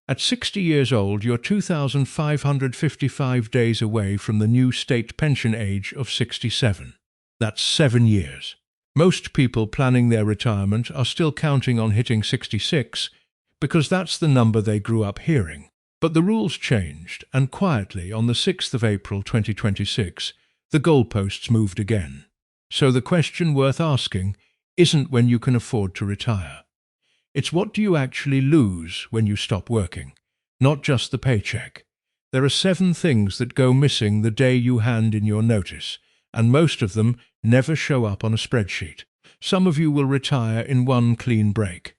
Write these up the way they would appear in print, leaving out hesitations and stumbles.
At 60 years old, you're 2,555 days away from the new state pension age of 67. That's 7 years. Most people planning their retirement are still counting on hitting 66 because that's the number they grew up hearing. But the rules changed, and quietly, on the 6th of April 2026, the goalposts moved again. So the question worth asking isn't when you can afford to retire. It's what do you actually lose when you stop working, not just the paycheck. There are 7 things that go missing the day you hand in your notice, and most of them never show up on a spreadsheet. Some of you will retire in one clean break.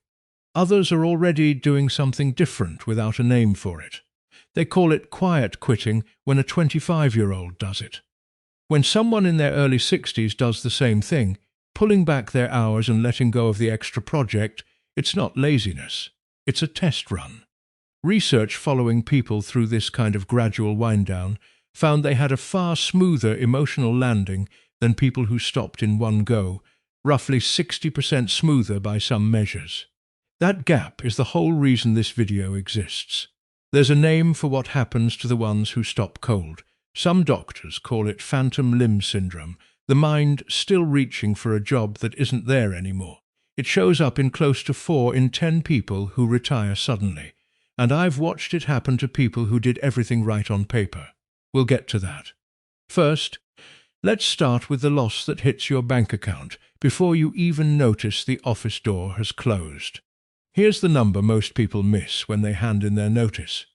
Others are already doing something different without a name for it. They call it quiet quitting when a 25-year-old does it. When someone in their early 60s does the same thing, pulling back their hours and letting go of the extra project, it's not laziness, it's a test run. Research following people through this kind of gradual wind-down found they had a far smoother emotional landing than people who stopped in one go, roughly 60% smoother by some measures. That gap is the whole reason this video exists. There's a name for what happens to the ones who stop cold. Some doctors call it phantom limb syndrome, the mind still reaching for a job that isn't there anymore. It shows up in close to 4 in 10 people who retire suddenly, and I've watched it happen to people who did everything right on paper. We'll get to that. First, let's start with the loss that hits your bank account before you even notice the office door has closed. Here's the number most people miss when they hand in their notice.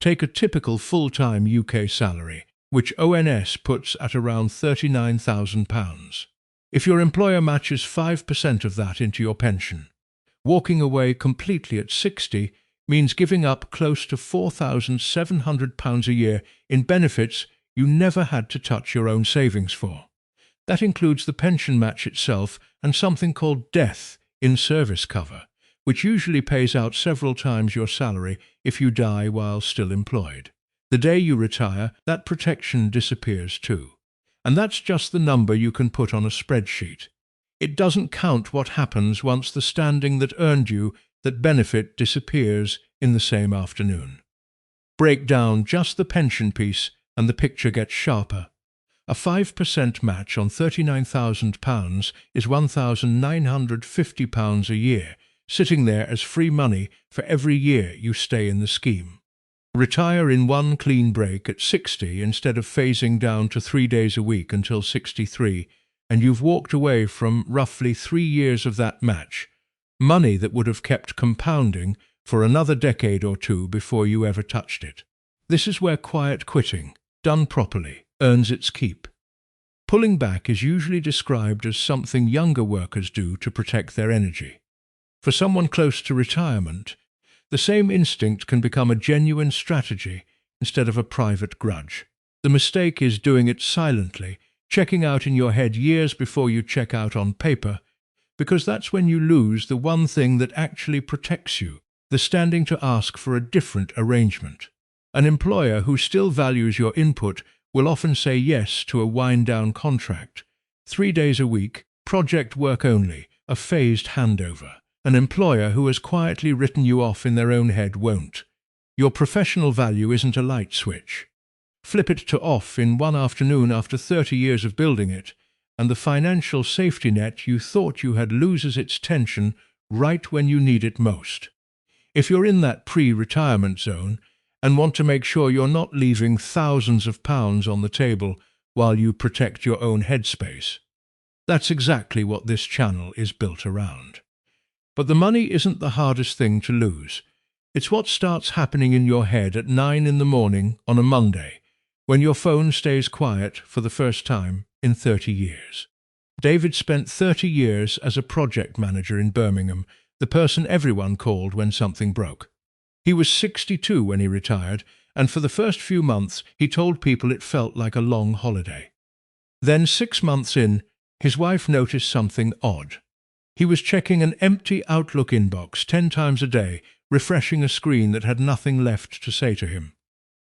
Take a typical full-time UK salary, which ONS puts at around £39,000. If your employer matches 5% of that into your pension, walking away completely at 60 means giving up close to £4,700 a year in benefits you never had to touch your own savings for. That includes the pension match itself and something called death in service cover, which usually pays out several times your salary if you die while still employed. The day you retire, that protection disappears too. And that's just the number you can put on a spreadsheet. It doesn't count what happens once the standing that earned you that benefit disappears in the same afternoon. Break down just the pension piece and the picture gets sharper. A 5% match on £39,000 is £1,950 a year, sitting there as free money for every year you stay in the scheme. Retire in one clean break at 60 instead of phasing down to 3 days a week until 63, and you've walked away from roughly 3 years of that match, money that would have kept compounding for another decade or 2 before you ever touched it. This is where quiet quitting, done properly, earns its keep. Pulling back is usually described as something younger workers do to protect their energy. For someone close to retirement, the same instinct can become a genuine strategy instead of a private grudge. The mistake is doing it silently, checking out in your head years before you check out on paper, because that's when you lose the one thing that actually protects you, the standing to ask for a different arrangement. An employer who still values your input will often say yes to a wind-down contract, 3 days a week, project work only, a phased handover. An employer who has quietly written you off in their own head won't. Your professional value isn't a light switch. Flip it to off in one afternoon after 30 years of building it, and the financial safety net you thought you had loses its tension right when you need it most. If you're in that pre-retirement zone and want to make sure you're not leaving thousands of pounds on the table while you protect your own headspace, that's exactly what this channel is built around. But the money isn't the hardest thing to lose. It's what starts happening in your head at 9 in the morning on a Monday, when your phone stays quiet for the first time in 30 years. David spent 30 years as a project manager in Birmingham, the person everyone called when something broke. He was 62 when he retired, and for the first few months he told people it felt like a long holiday. Then 6 months in, his wife noticed something odd. He was checking an empty Outlook inbox 10 times a day, refreshing a screen that had nothing left to say to him.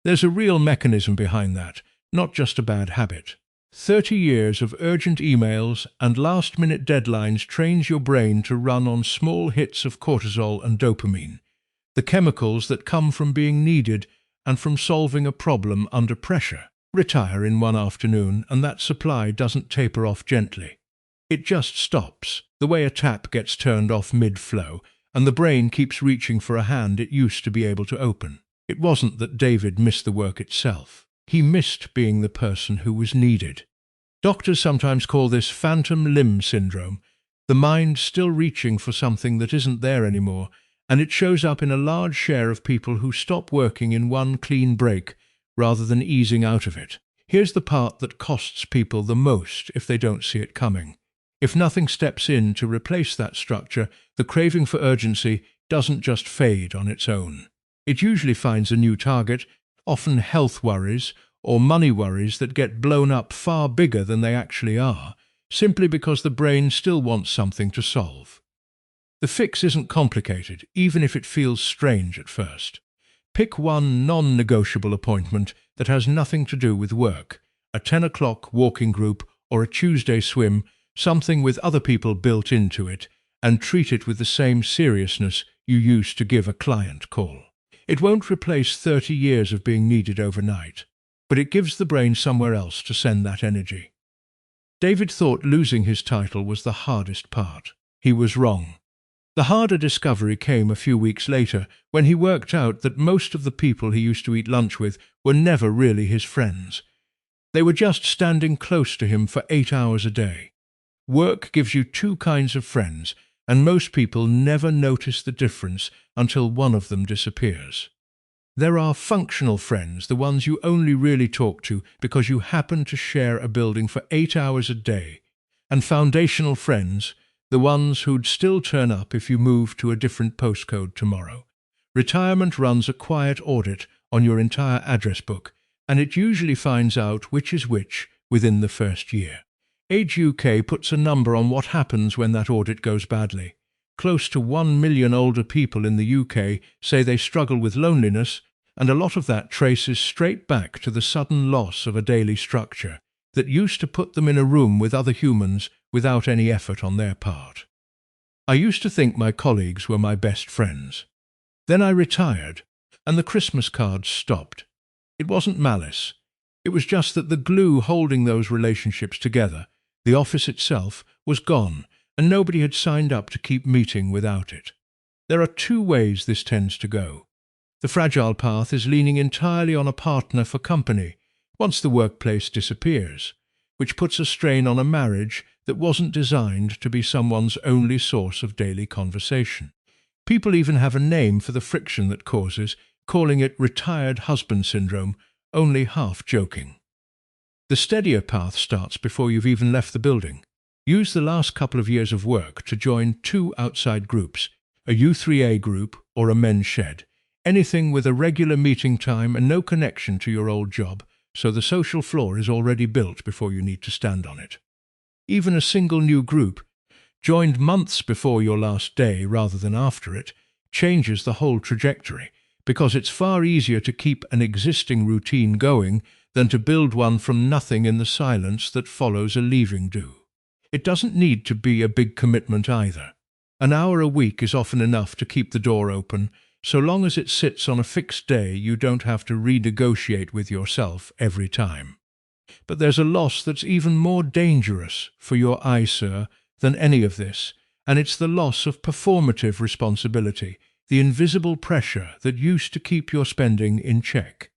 There's a real mechanism behind that, not just a bad habit. 30 years of urgent emails and last-minute deadlines trains your brain to run on small hits of cortisol and dopamine. the chemicals that come from being needed and from solving a problem under pressure, retire in one afternoon, and that supply doesn't taper off gently. It just stops, the way a tap gets turned off mid-flow, and the brain keeps reaching for a hand it used to be able to open. It wasn't that David missed the work itself. He missed being the person who was needed. Doctors sometimes call this phantom limb syndrome, the mind still reaching for something that isn't there anymore, and it shows up in a large share of people who stop working in one clean break rather than easing out of it. Here's the part that costs people the most if they don't see it coming. If nothing steps in to replace that structure, the craving for urgency doesn't just fade on its own. It usually finds a new target, often health worries or money worries that get blown up far bigger than they actually are, simply because the brain still wants something to solve. The fix isn't complicated, even if it feels strange at first. Pick one non-negotiable appointment that has nothing to do with work, a 10 o'clock walking group or a Tuesday swim, something with other people built into it, and treat it with the same seriousness you used to give a client call. It won't replace 30 years of being needed overnight, but it gives the brain somewhere else to send that energy. David thought losing his title was the hardest part. He was wrong. The harder discovery came a few weeks later, when he worked out that most of the people he used to eat lunch with were never really his friends. They were just standing close to him for 8 hours a day. Work gives you two kinds of friends, and most people never notice the difference until one of them disappears. There are functional friends, the ones you only really talk to because you happen to share a building for 8 hours a day, and foundational friends, the ones who'd still turn up if you moved to a different postcode tomorrow. Retirement runs a quiet audit on your entire address book, and it usually finds out which is which within the first year. Age UK puts a number on what happens when that audit goes badly. Close to 1 million older people in the UK say they struggle with loneliness, and a lot of that traces straight back to the sudden loss of a daily structure that used to put them in a room with other humans without any effort on their part. I used to think my colleagues were my best friends. Then I retired, and the Christmas cards stopped. It wasn't malice. It was just that the glue holding those relationships together, the office itself, was gone, and nobody had signed up to keep meeting without it. There are two ways this tends to go. The fragile path is leaning entirely on a partner for company once the workplace disappears, which puts a strain on a marriage that wasn't designed to be someone's only source of daily conversation. People even have a name for the friction that causes, calling it retired husband syndrome, only half joking. The steadier path starts before you've even left the building. Use the last couple of years of work to join two outside groups, a U3A group or a men's shed, anything with a regular meeting time and no connection to your old job, so the social floor is already built before you need to stand on it. Even a single new group, joined months before your last day rather than after it, changes the whole trajectory, because it's far easier to keep an existing routine going than to build one from nothing in the silence that follows a leaving do. It doesn't need to be a big commitment either. An hour a week is often enough to keep the door open, so long as it sits on a fixed day you don't have to renegotiate with yourself every time. But there's a loss that's even more dangerous for your ISIR than any of this, and it's the loss of performative responsibility, the invisible pressure that used to keep your spending in check.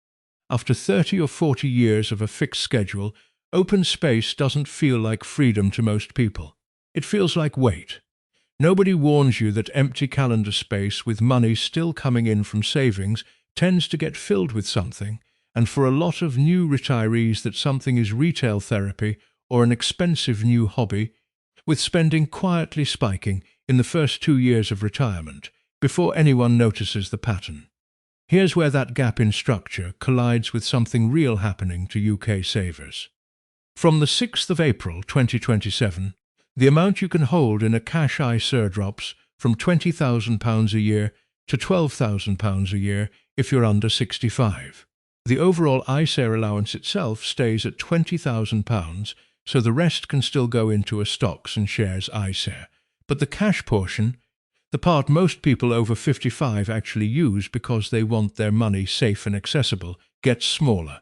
After 30 or 40 years of a fixed schedule, open space doesn't feel like freedom to most people. It feels like weight. Nobody warns you that empty calendar space with money still coming in from savings tends to get filled with something, and for a lot of new retirees that something is retail therapy or an expensive new hobby, with spending quietly spiking in the first 2 years of retirement before anyone notices the pattern. Here's where that gap in structure collides with something real happening to UK savers. From the 6th of April 2027, the amount you can hold in a cash ISIR drops from £20,000 a year to £12,000 a year if you're under 65. The overall ISIR allowance itself stays at £20,000, so the rest can still go into a stocks and shares ISIR. But the cash portion, the part most people over 55 actually use because they want their money safe and accessible, gets smaller.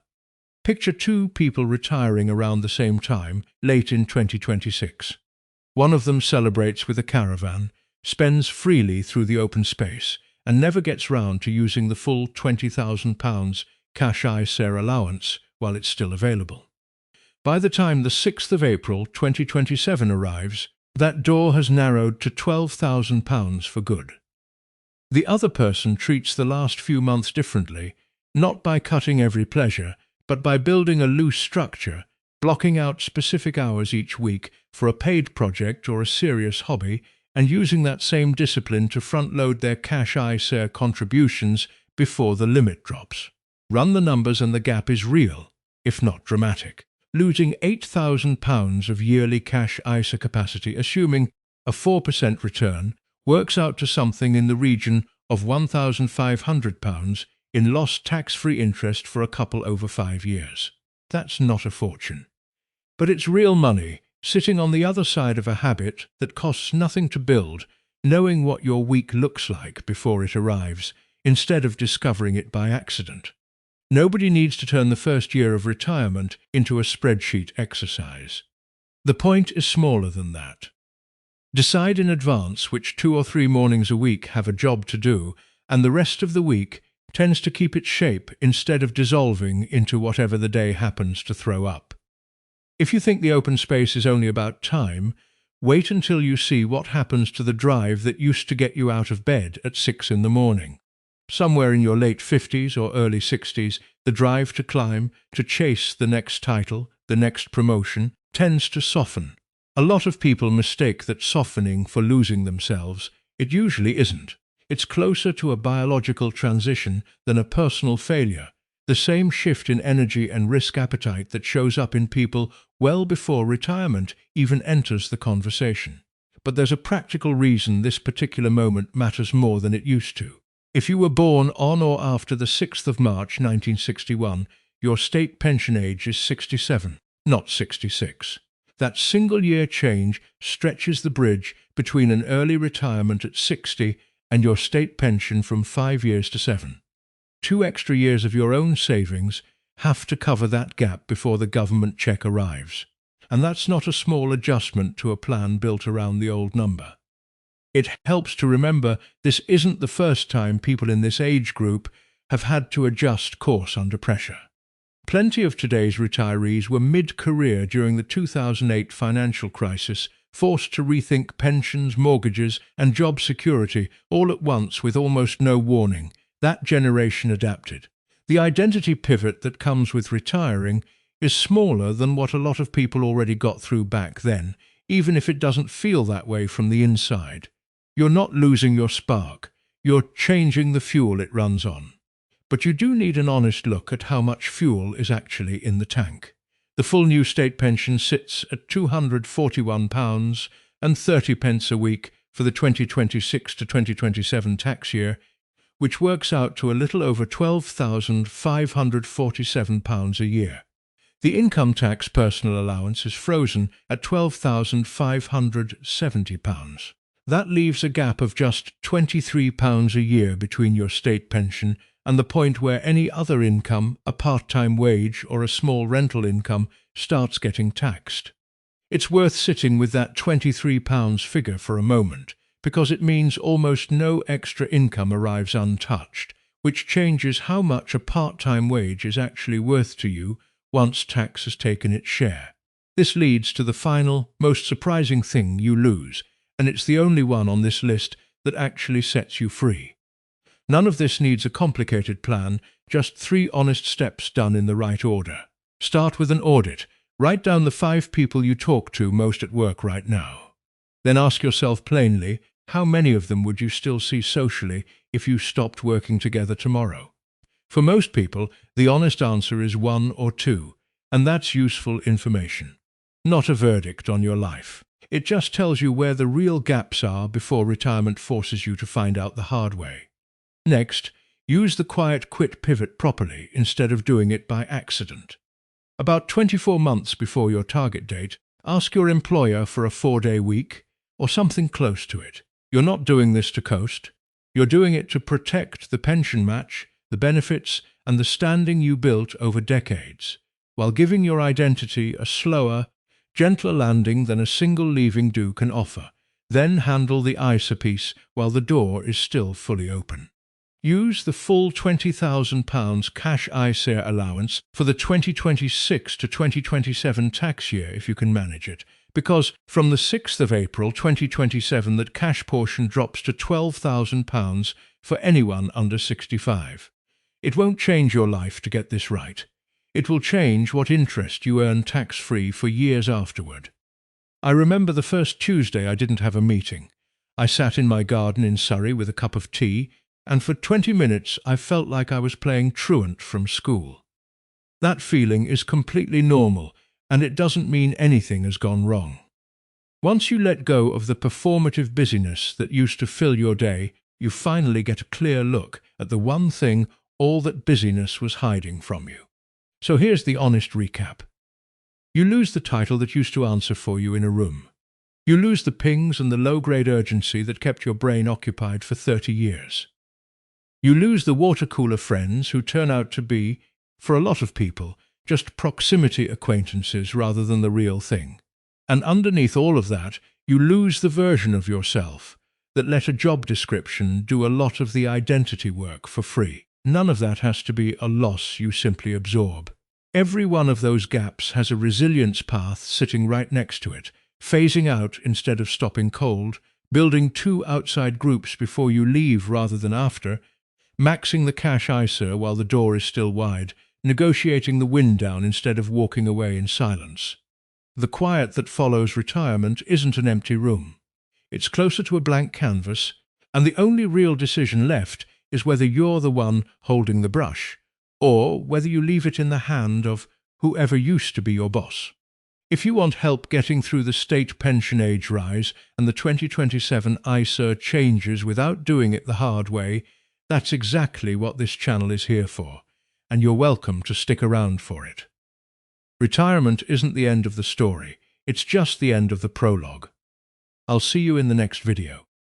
Picture two people retiring around the same time, late in 2026. One of them celebrates with a caravan, spends freely through the open space, and never gets round to using the full £20,000 cash ISA allowance while it's still available. By the time the 6th of April 2027 arrives, that door has narrowed to £12,000 for good. The other person treats the last few months differently, not by cutting every pleasure, but by building a loose structure, blocking out specific hours each week for a paid project or a serious hobby, and using that same discipline to front-load their cash ISA contributions before the limit drops. Run the numbers and the gap is real, if not dramatic. Losing £8,000 of yearly cash ISA capacity, assuming a 4% return, works out to something in the region of £1,500 in lost tax-free interest for a couple over 5 years. That's not a fortune. But it's real money, sitting on the other side of a habit that costs nothing to build, knowing what your week looks like before it arrives, instead of discovering it by accident. Nobody needs to turn the first year of retirement into a spreadsheet exercise. The point is smaller than that. Decide in advance which 2 or 3 mornings a week have a job to do, and the rest of the week tends to keep its shape instead of dissolving into whatever the day happens to throw up. If you think the open space is only about time, wait until you see what happens to the drive that used to get you out of bed at 6 in the morning. Somewhere in your late 50s or early 60s, the drive to climb, to chase the next title, the next promotion, tends to soften. A lot of people mistake that softening for losing themselves. It usually isn't. It's closer to a biological transition than a personal failure, the same shift in energy and risk appetite that shows up in people well before retirement even enters the conversation. But there's a practical reason this particular moment matters more than it used to. If you were born on or after the 6th of March 1961, your state pension age is 67, not 66. That single-year change stretches the bridge between an early retirement at 60 and your state pension from 5 years to 7. 2 extra years of your own savings have to cover that gap before the government check arrives. And that's not a small adjustment to a plan built around the old number. It helps to remember this isn't the first time people in this age group have had to adjust course under pressure. Plenty of today's retirees were mid-career during the 2008 financial crisis, forced to rethink pensions, mortgages, and job security all at once with almost no warning. That generation adapted. The identity pivot that comes with retiring is smaller than what a lot of people already got through back then, even if it doesn't feel that way from the inside. You're not losing your spark. You're changing the fuel it runs on. But you do need an honest look at how much fuel is actually in the tank. The full new state pension sits at £241.30 a week for the 2026 to 2027 tax year, which works out to a little over £12,547 a year. The income tax personal allowance is frozen at £12,570. That leaves a gap of just £23 a year between your state pension and the point where any other income, a part-time wage or a small rental income, starts getting taxed. It's worth sitting with that £23 figure for a moment, because it means almost no extra income arrives untouched, which changes how much a part-time wage is actually worth to you once tax has taken its share. This leads to the final, most surprising thing you lose, and it's the only one on this list that actually sets you free. None of this needs a complicated plan, just 3 honest steps done in the right order. Start with an audit. Write down the 5 people you talk to most at work right now. Then ask yourself plainly, how many of them would you still see socially if you stopped working together tomorrow? For most people, the honest answer is 1 or 2, and that's useful information. Not a verdict on your life. It just tells you where the real gaps are before retirement forces you to find out the hard way. Next, use the quiet quit pivot properly instead of doing it by accident. About 24 months before your target date, ask your employer for a 4-day week or something close to it. You're not doing this to coast. You're doing it to protect the pension match, the benefits, and the standing you built over decades, while giving your identity a slower, gentler landing than a single leaving do can offer. Then handle the ISA piece while the door is still fully open. Use the full £20,000 cash ISA allowance for the 2026 to 2027 tax year if you can manage it, because from the 6th of April 2027 that cash portion drops to £12,000 for anyone under 65. It won't change your life to get this right. It will change what interest you earn tax-free for years afterward. I remember the first Tuesday I didn't have a meeting. I sat in my garden in Surrey with a cup of tea, and for 20 minutes I felt like I was playing truant from school. That feeling is completely normal, and it doesn't mean anything has gone wrong. Once you let go of the performative busyness that used to fill your day, you finally get a clear look at the one thing all that busyness was hiding from you. So here's the honest recap. You lose the title that used to answer for you in a room. You lose the pings and the low-grade urgency that kept your brain occupied for 30 years. You lose the water cooler friends who turn out to be, for a lot of people, just proximity acquaintances rather than the real thing. And underneath all of that, you lose the version of yourself that let a job description do a lot of the identity work for free. None of that has to be a loss you simply absorb. Every one of those gaps has a resilience path sitting right next to it, phasing out instead of stopping cold, building 2 outside groups before you leave rather than after, maxing the cash ISA while the door is still wide, negotiating the wind down instead of walking away in silence. The quiet that follows retirement isn't an empty room. It's closer to a blank canvas, and the only real decision left is whether you're the one holding the brush, or whether you leave it in the hand of whoever used to be your boss. If you want help getting through the state pension age rise and the 2027 ISA changes without doing it the hard way, that's exactly what this channel is here for, and you're welcome to stick around for it. Retirement isn't the end of the story, it's just the end of the prologue. I'll see you in the next video.